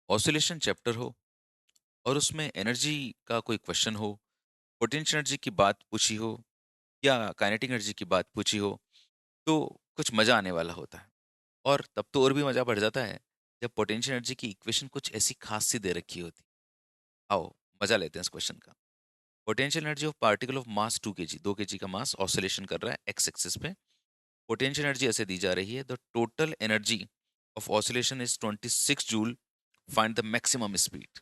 Oscillation chapter हो और उसमें एनर्जी का कोई क्वेश्चन हो, पोटेंशियल एनर्जी की बात पूछी हो या काइनेटिक एनर्जी की बात पूछी हो, तो कुछ मज़ा आने वाला होता है। और तब तो और भी मज़ा बढ़ जाता है, जब पोटेंशियल एनर्जी की इक्वेशन कुछ ऐसी खास सी दे रखी होती। आओ, मज़ा लेते हैं इस क्वेश्चन का। Potential energy of particle of mass 2 KG, 2 KG का मास ऑसिलेशन कर रहा है एक्स एक्सिस पे। पोटेंशियल एनर्जी ऐसे दी जा रही है, the total energy of oscillation is 26 joule, find the maximum speed.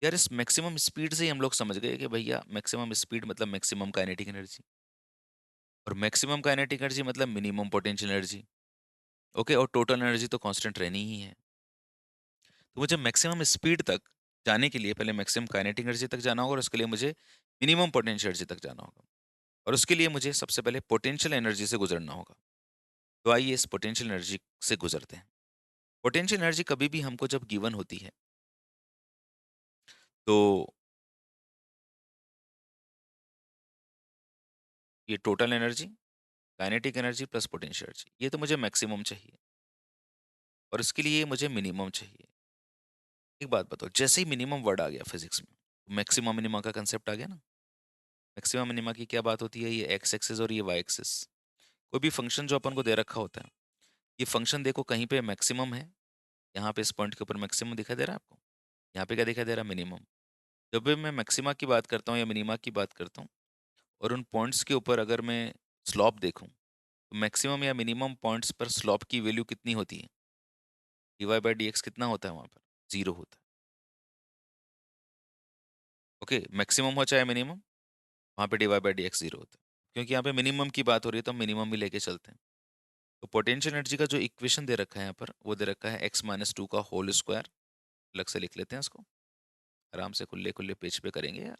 यार इस मैक्सिमम स्पीड से ही हम लोग समझ गए कि भैया मैक्सिमम स्पीड मतलब मैक्सिमम काइनेटिक एनर्जी, और मैक्सिमम काइनेटिक एनर्जी मतलब मिनिमम पोटेंशियल एनर्जी। ओके, और टोटल एनर्जी तो कांस्टेंट रहनी ही है। तो मुझे मैक्सिमम स्पीड तक जाने के लिए पहले मैक्सिमम काइनेटिक एनर्जी तक जाना होगा, और उसके लिए मुझे मिनिमम पोटेंशियल एनर्जी तक जाना होगा, और उसके लिए मुझे सबसे पहले पोटेंशियल एनर्जी से गुजरना होगा। तो आइए इस पोटेंशियल एनर्जी से गुजरते हैं। पोटेंशियल एनर्जी कभी भी हमको जब गिवन होती है, तो ये total energy, kinetic energy plus potential energy, ये तो मुझे मैक्सिमम चाहिए, और इसके लिए मुझे मिनिमम चाहिए। एक बात बताओ, जैसे ही मिनिमम वर्ड आ गया फिजिक्स में, मैक्सिमम मिनिमा का कंसेप्ट आ गया ना। मैक्सिमम मिनिमा की क्या बात होती है, ये एक्स एक्सिस और ये वाई एक्सिस। कोई भी फंक्शन जो अपन को दे रखा होता है, ये फंक्शन देखो कहीं पे मैक्सिमम है, यहाँ पे इस पॉइंट के ऊपर मैक्सिमम दिखाई दे रहा है आपको, यहाँ पे क्या दिखाई दे रहा है, मिनिमम। जब भी मैं मैक्सिमा की बात करता हूँ या मिनिमा की बात करता हूँ, और उन पॉइंट्स के ऊपर अगर मैं स्लॉप देखूँ, तो मैक्सिमम या मिनिमम पॉइंट्स पर स्लॉप की वैल्यू कितनी होती है, d y by d x कितना होता है वहाँ पर, जीरो होता है। ओके, मैक्सिमम हो चाहे मिनिमम, वहाँ पे d y by d x zero होता है, क्योंकि यहाँ पे मिनिमम की बात हो रही है तो हम मिनिमम भी लेके चलते हैं। तो पोटेंशियल एनर्जी का जो इक्वेशन दे रखा है यहाँ पर, वो दे रखा है एक्स माइनस टू का होल स्क्वायर। अलग से लिख लेते हैं इसको, आराम से खुले खुले पेज पे करेंगे यार,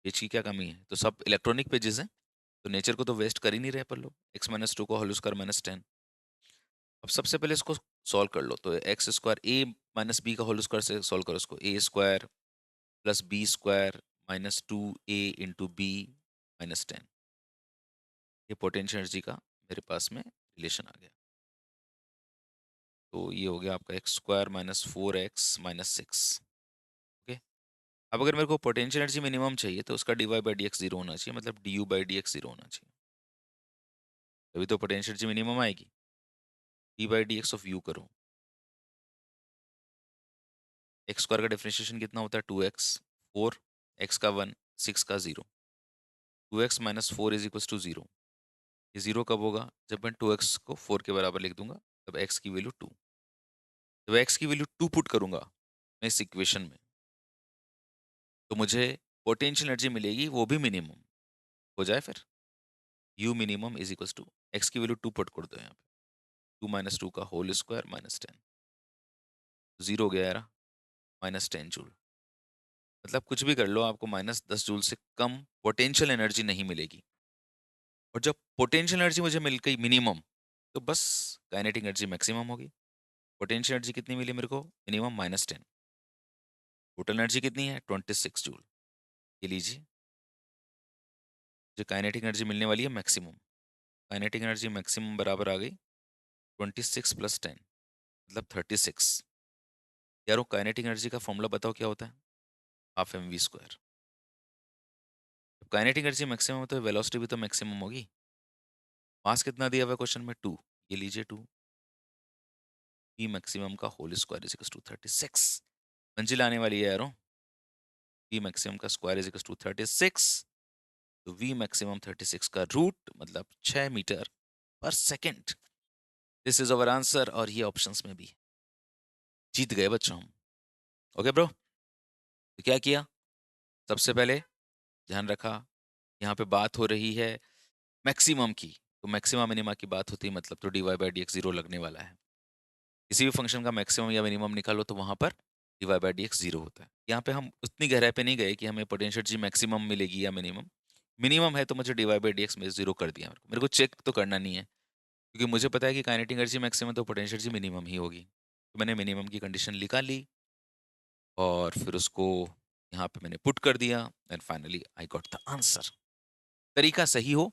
पेज की क्या कमी है, तो सब इलेक्ट्रॉनिक पेजेस हैं, तो नेचर को तो वेस्ट कर ही नहीं रहे अपन लोग। एक्स माइनस टू का होल स्क्वायर माइनस 10। अब सबसे पहले इसको सॉल्व कर लो, तो x square a minus b का होल स्क्वायर से सॉल्व करो इसको, a square plus b square minus 2a into b minus 10। ये पोटेंशियल एनर्जी का मेरे पास में रिलेशन आ गया। तो ये हो गया आपका x square minus 4x minus 6। Okay, अब अगर मेरे को पोटेंशियल एनर्जी मिनिमम चाहिए, तो उसका d y by d x zero होना चाहिए, मतलब d u by d x zero होना चाहिए, तभी तो पोटेंशियल एनर्जी मिनिमम आएगी। D by d x of u करो, एक्स स्क्वायर का डिफरेंशिएशन कितना होता है, 2x, 4, एक्स का 1, 6 का 0, 2x minus 4 is equal to 0। ये 0 कब होगा, जब मैं 2x को 4 के बराबर लिख दूंगा, तब x की वैल्यू 2। जब x की वैल्यू 2 पुट करूंगा मैं इस इक्वेशन में, तो मुझे पोटेंशियल एनर्जी मिलेगी, वो भी मिनिमम हो जाए फिर। u minimum is equal to, x की वैल्यू 2 पुट कर दो यहाँ पे, 2 माइनस 2 का होल स्क्वायर माइनस 10, 0 हो गया यार, माइनस 10 जूल। मतलब कुछ भी कर लो, आपको माइनस 10 जूल से कम पोटेंशियल एनर्जी नहीं मिलेगी। और जब पोटेंशियल एनर्जी मुझे मिल गई मिनिमम, तो बस काइनेटिक एनर्जी मैक्सिमम होगी। पोटेंशियल एनर्जी कितनी मिली मेरे को, मिनिमम माइनस 10। टोटल एनर्जी कितनी है, 26 जूल। ये लीजिए, जो काइनेटिक एनर्जी मिलने वाली है मैक्सिमम, काइनेटिक एनर्जी मैक्सिमम बराबर आ गई 26 प्लस 10, मतलब 36। यार वो काइनेटिक एनर्जी का फॉर्मूला बताओ क्या होता है, हाफ एम वी स्क्वायर। जब काइनेटिक एनर्जी मैक्सिमम है तो वेलोसिटी भी तो मैक्सिमम होगी। मास कितना दिया हुआ है क्वेश्चन में, 2, ये लीजिए 2, पी मैक्सिमम का whole square is equal to 36। मंजिल आने वाली है यारों, पी मैक्सिमम का स्क्वायर इज इक्वल टू 36। तो वी मैक्सिमम 36 का रूट मतलब 6 मीटर पर second. This is our answer, और ये ऑप्शंस में भी है। जीत गए बच्चों हम। ओके ब्रो, तो क्या किया, सबसे पहले ध्यान रखा, यहाँ पे बात हो रही है मैक्सिमम की, तो मैक्सिमम मिनिमा की बात होती है, मतलब तो d y by d x zero लगने वाला है। किसी भी फंक्शन का मैक्सिमम या मिनिमम निकालो तो वहाँ पर d y by d x zero होता है। यहाँ पे हम उतनी गहराई पे नहीं गए कि हमें पोटेंशियल जी मैक्सिमम मिलेगी या मिनिमम। मिनिमम है तो मुझे d y by d x में जीरो कर दिया, मेरे को चेक तो करना नहीं है, क्योंकि मुझे पता है कि काइनेटिक एनर्जी मैक्सिमम तो पोटेंशियल जी मिनिमम ही होगी। तो मैंने मिनिमम की कंडीशन निकाली, और फिर उसको यहाँ पे मैंने पुट कर दिया, and finally I got the answer. तरीका सही हो,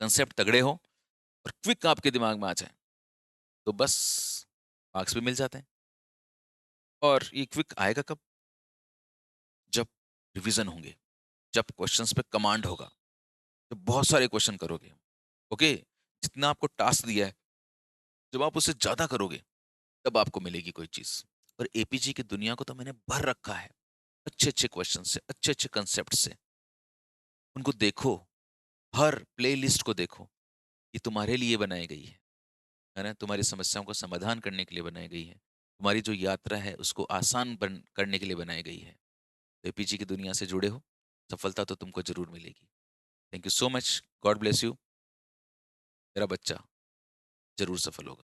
कंसेप्ट तगड़े हो, और क्विक आपके दिमाग में आ जाए, तो बस मार्क्स भी मिल जाते हैं। और ये क्विक आएगा कब? जब रिवीजन होंगे, जब क्वेश्चंस पे कमांड होगा, जब बहुत सारे क्वेश्चन करोगे। ओके, जितना आपको टास्क दिया है, जब आप उससे ज्यादा करोगे, तब आपको मिलेगी कोई चीज। और एपीजी की दुनिया को तो मैंने भर रखा है अच्छे अच्छे क्वेश्चन से, अच्छे अच्छे कंसेप्ट से। उनको देखो, हर प्लेलिस्ट को देखो। ये तुम्हारे लिए बनाई गई है ना? तुम्हारी समस्याओं का समाधान करने के लिए बनाई गई है। तुम्हारी जो यात्रा है उसको आसान करने के लिए बनाई गई है। तो एपीजी की दुनिया से जुड़े हो, सफलता तो तुमको जरूर मिलेगी। Thank you so much, God bless you. मेरा बच्चा जरूर सफल होगा।